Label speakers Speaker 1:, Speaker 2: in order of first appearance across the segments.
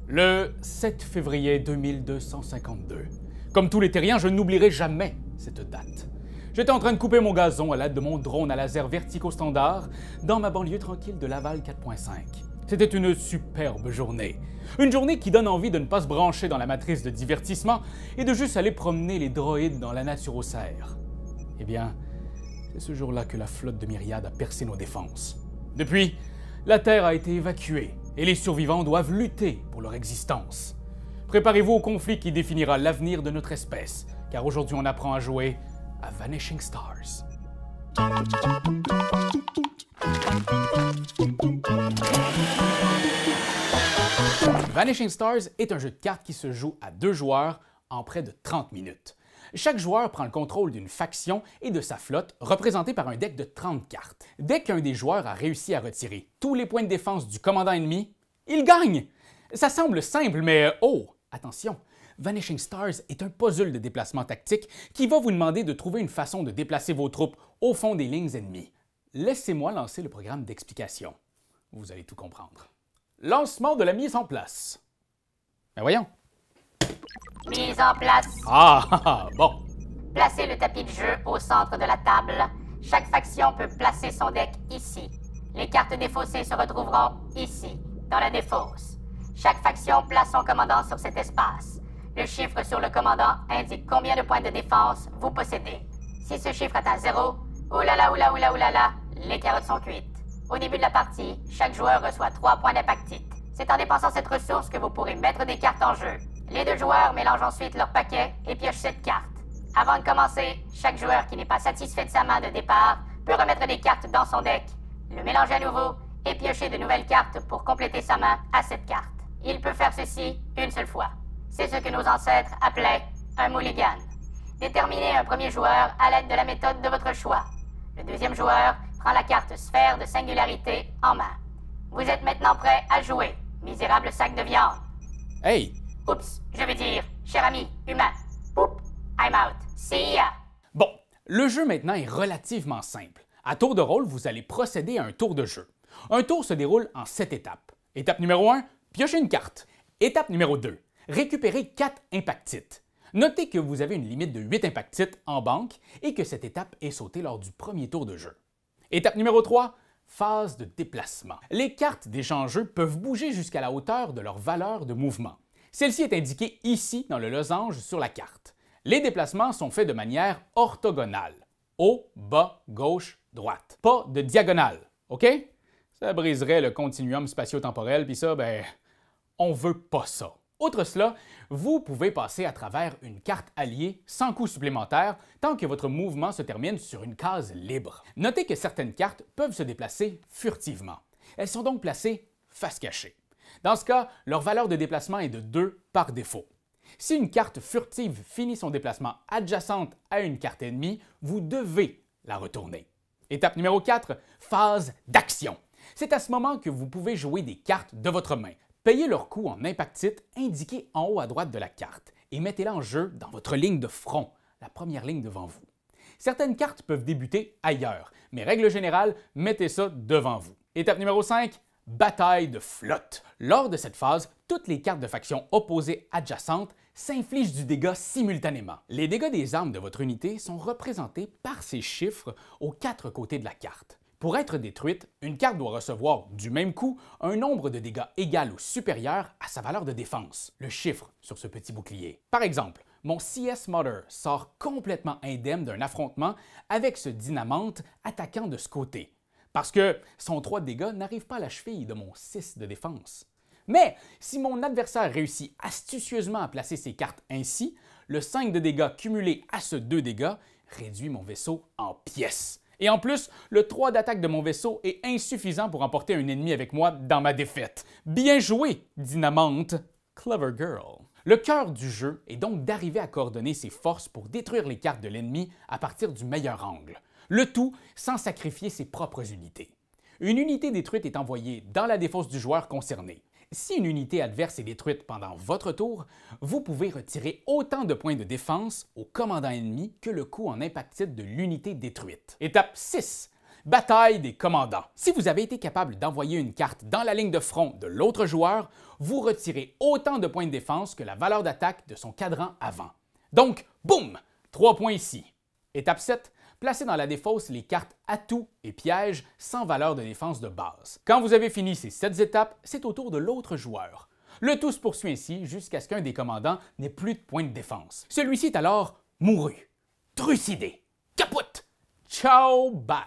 Speaker 1: Le 7 février 2252. Comme tous les terriens, je n'oublierai jamais cette date. J'étais en train de couper mon gazon à l'aide de mon drone à laser verticaux standard dans ma banlieue tranquille de Laval 4.5. C'était une superbe journée. Une journée qui donne envie de ne pas se brancher dans la matrice de divertissement et de juste aller promener les droïdes dans la naturosphère. Eh bien, c'est ce jour-là que la flotte de Myriade a percé nos défenses. Depuis, la Terre a été évacuée et les survivants doivent lutter pour leur existence. Préparez-vous au conflit qui définira l'avenir de notre espèce, car aujourd'hui on apprend à jouer à Vanishing Stars. Vanishing Stars est un jeu de cartes qui se joue à 2 joueurs en près de 30 minutes. Chaque joueur prend le contrôle d'une faction et de sa flotte, représentée par un deck de 30 cartes. Dès qu'un des joueurs a réussi à retirer tous les points de défense du commandant ennemi, il gagne! Ça semble simple, mais oh, attention! Vanishing Stars est un puzzle de déplacement tactique qui va vous demander de trouver une façon de déplacer vos troupes au fond des lignes ennemies. Laissez-moi lancer le programme d'explication. Vous allez tout comprendre. Lancement de la mise en place. Ben voyons.
Speaker 2: Mise en place.
Speaker 1: Bon.
Speaker 2: Placez le tapis de jeu au centre de la table. Chaque faction peut placer son deck ici. Les cartes défaussées se retrouveront ici, dans la défausse. Chaque faction place son commandant sur cet espace. Le chiffre sur le commandant indique combien de points de défense vous possédez. Si ce chiffre atteint 0, oulala, les carottes sont cuites. Au début de la partie, chaque joueur reçoit 3 points d'impactite. C'est en dépensant cette ressource que vous pourrez mettre des cartes en jeu. Les 2 joueurs mélangent ensuite leur paquet et piochent cette carte. Avant de commencer, chaque joueur qui n'est pas satisfait de sa main de départ peut remettre des cartes dans son deck, le mélanger à nouveau et piocher de nouvelles cartes pour compléter sa main à cette carte. Il peut faire ceci une seule fois. C'est ce que nos ancêtres appelaient un mulligan. Déterminez un premier joueur à l'aide de la méthode de votre choix. Le deuxième joueur prend la carte sphère de singularité en main. Vous êtes maintenant prêt à jouer, misérable sac de viande.
Speaker 1: Hey!
Speaker 2: Oups, je veux dire, cher ami humain. Oups, I'm out. See ya!
Speaker 1: Bon, le jeu maintenant est relativement simple. À tour de rôle, vous allez procéder à un tour de jeu. Un tour se déroule en 7 étapes. Étape numéro 1, piochez une carte. Étape numéro 2, récupérez 4 impactites. Notez que vous avez une limite de 8 impactites en banque et que cette étape est sautée lors du premier tour de jeu. Étape numéro 3, phase de déplacement. Les cartes déjà en jeu peuvent bouger jusqu'à la hauteur de leur valeur de mouvement. Celle-ci est indiquée ici dans le losange sur la carte. Les déplacements sont faits de manière orthogonale. Haut, bas, gauche, droite. Pas de diagonale, OK? Ça briserait le continuum spatio-temporel, puis ça, on veut pas ça. Outre cela, vous pouvez passer à travers une carte alliée sans coût supplémentaire tant que votre mouvement se termine sur une case libre. Notez que certaines cartes peuvent se déplacer furtivement. Elles sont donc placées face cachée. Dans ce cas, leur valeur de déplacement est de 2 par défaut. Si une carte furtive finit son déplacement adjacente à une carte ennemie, vous devez la retourner. Étape numéro 4, phase d'action. C'est à ce moment que vous pouvez jouer des cartes de votre main. Payez leur coût en impactite indiqué en haut à droite de la carte et mettez-la en jeu dans votre ligne de front, la première ligne devant vous. Certaines cartes peuvent débuter ailleurs, mais règle générale, mettez ça devant vous. Étape numéro 5, bataille de flotte. Lors de cette phase, toutes les cartes de faction opposées adjacentes s'infligent du dégât simultanément. Les dégâts des armes de votre unité sont représentés par ces chiffres aux 4 côtés de la carte. Pour être détruite, une carte doit recevoir, du même coup, un nombre de dégâts égal ou supérieur à sa valeur de défense, le chiffre sur ce petit bouclier. Par exemple, mon CS Mother sort complètement indemne d'un affrontement avec ce dynamante attaquant de ce côté, parce que son 3 de dégâts n'arrive pas à la cheville de mon 6 de défense. Mais si mon adversaire réussit astucieusement à placer ses cartes ainsi, le 5 de dégâts cumulé à ce 2 dégâts réduit mon vaisseau en pièces. Et en plus, le 3 d'attaque de mon vaisseau est insuffisant pour emporter un ennemi avec moi dans ma défaite. Bien joué, Dynamante! Clever girl. Le cœur du jeu est donc d'arriver à coordonner ses forces pour détruire les cartes de l'ennemi à partir du meilleur angle. Le tout sans sacrifier ses propres unités. Une unité détruite est envoyée dans la défausse du joueur concerné. Si une unité adverse est détruite pendant votre tour, vous pouvez retirer autant de points de défense au commandant ennemi que le coût en impactite de l'unité détruite. Étape 6. Bataille des commandants. Si vous avez été capable d'envoyer une carte dans la ligne de front de l'autre joueur, vous retirez autant de points de défense que la valeur d'attaque de son cadran avant. Donc, boum! 3 points ici. Étape 7. Placez dans la défausse les cartes atouts et pièges sans valeur de défense de base. Quand vous avez fini ces 7 étapes, c'est au tour de l'autre joueur. Le tout se poursuit ainsi jusqu'à ce qu'un des commandants n'ait plus de points de défense. Celui-ci est alors mouru, trucidé, capote, ciao, bye!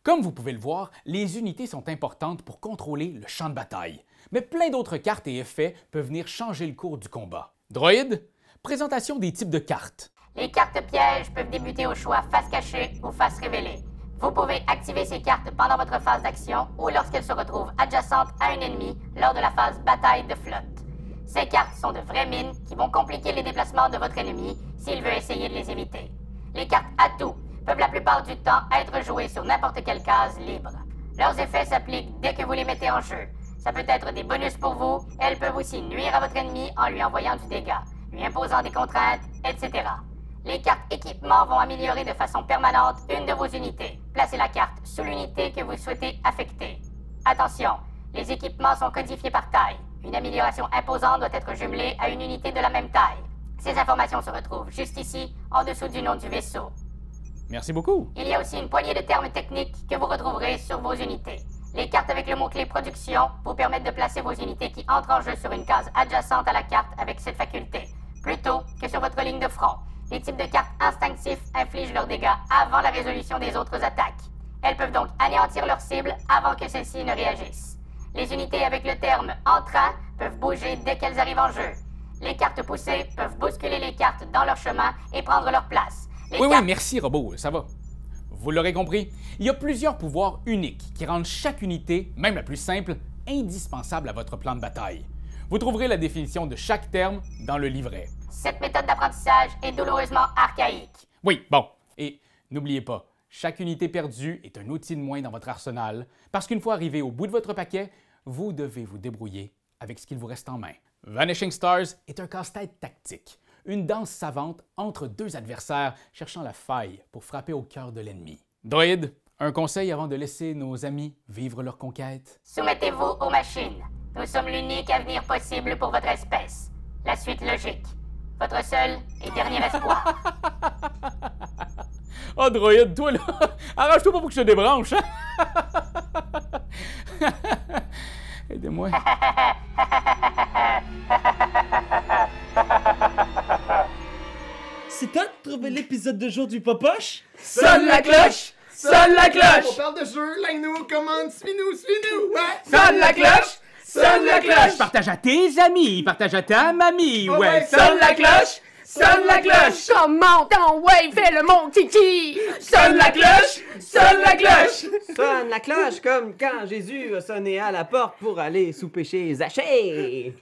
Speaker 1: Comme vous pouvez le voir, les unités sont importantes pour contrôler le champ de bataille, mais plein d'autres cartes et effets peuvent venir changer le cours du combat. Droïde, présentation des types de cartes.
Speaker 2: Les cartes pièges peuvent débuter au choix face cachée ou face révélée. Vous pouvez activer ces cartes pendant votre phase d'action ou lorsqu'elles se retrouvent adjacentes à un ennemi lors de la phase bataille de flotte. Ces cartes sont de vraies mines qui vont compliquer les déplacements de votre ennemi s'il veut essayer de les éviter. Les cartes atouts peuvent la plupart du temps être jouées sur n'importe quelle case libre. Leurs effets s'appliquent dès que vous les mettez en jeu. Ça peut être des bonus pour vous, elles peuvent aussi nuire à votre ennemi en lui envoyant du dégât, lui imposant des contraintes, etc. Les cartes équipement vont améliorer de façon permanente une de vos unités. Placez la carte sous l'unité que vous souhaitez affecter. Attention, les équipements sont codifiés par taille. Une amélioration imposante doit être jumelée à une unité de la même taille. Ces informations se retrouvent juste ici, en dessous du nom du vaisseau.
Speaker 1: Merci beaucoup.
Speaker 2: Il y a aussi une poignée de termes techniques que vous retrouverez sur vos unités. Les cartes avec le mot-clé production vous permettent de placer vos unités qui entrent en jeu sur une case adjacente à la carte avec cette faculté, plutôt que sur votre ligne de front. Les types de cartes instinctifs infligent leurs dégâts avant la résolution des autres attaques. Elles peuvent donc anéantir leur cible avant que celle-ci ne réagisse. Les unités avec le terme « entrant » peuvent bouger dès qu'elles arrivent en jeu. Les cartes poussées peuvent bousculer les cartes dans leur chemin et prendre leur place.
Speaker 1: Oui, merci, robot, ça va. Vous l'aurez compris, il y a plusieurs pouvoirs uniques qui rendent chaque unité, même la plus simple, indispensable à votre plan de bataille. Vous trouverez la définition de chaque terme dans le livret.
Speaker 2: Cette méthode d'apprentissage est douloureusement archaïque.
Speaker 1: Oui, bon. Et n'oubliez pas, chaque unité perdue est un outil de moins dans votre arsenal, parce qu'une fois arrivé au bout de votre paquet, vous devez vous débrouiller avec ce qu'il vous reste en main. Vanishing Stars est un casse-tête tactique, une danse savante entre deux adversaires cherchant la faille pour frapper au cœur de l'ennemi. Droïde, un conseil avant de laisser nos amis vivre leur conquête?
Speaker 2: Soumettez-vous aux machines. Nous sommes l'unique avenir possible pour votre espèce. La suite logique. Votre seul et dernier espoir.
Speaker 1: Oh, droïde, toi là, arrache-toi pas pour que je te débranche, hein? Aidez-moi.
Speaker 3: C'est toi de trouver l'épisode de jour du Popoche?
Speaker 1: Sonne la cloche! Sonne la cloche!
Speaker 4: On parle de jeu, like-nous, commande, suis-nous, ouais!
Speaker 1: Sonne la cloche! Sonne la cloche! Partage à tes amis, partage à ta mamie,
Speaker 4: Oh
Speaker 1: ouais!
Speaker 4: ouais,
Speaker 1: Sonne la cloche! Sonne la cloche!
Speaker 5: Comment ton ouais, fais-le mon kiki!
Speaker 1: Sonne la cloche! Sonne la cloche!
Speaker 3: Sonne la cloche comme quand Jésus a sonné à la porte pour aller souper chez Zachée.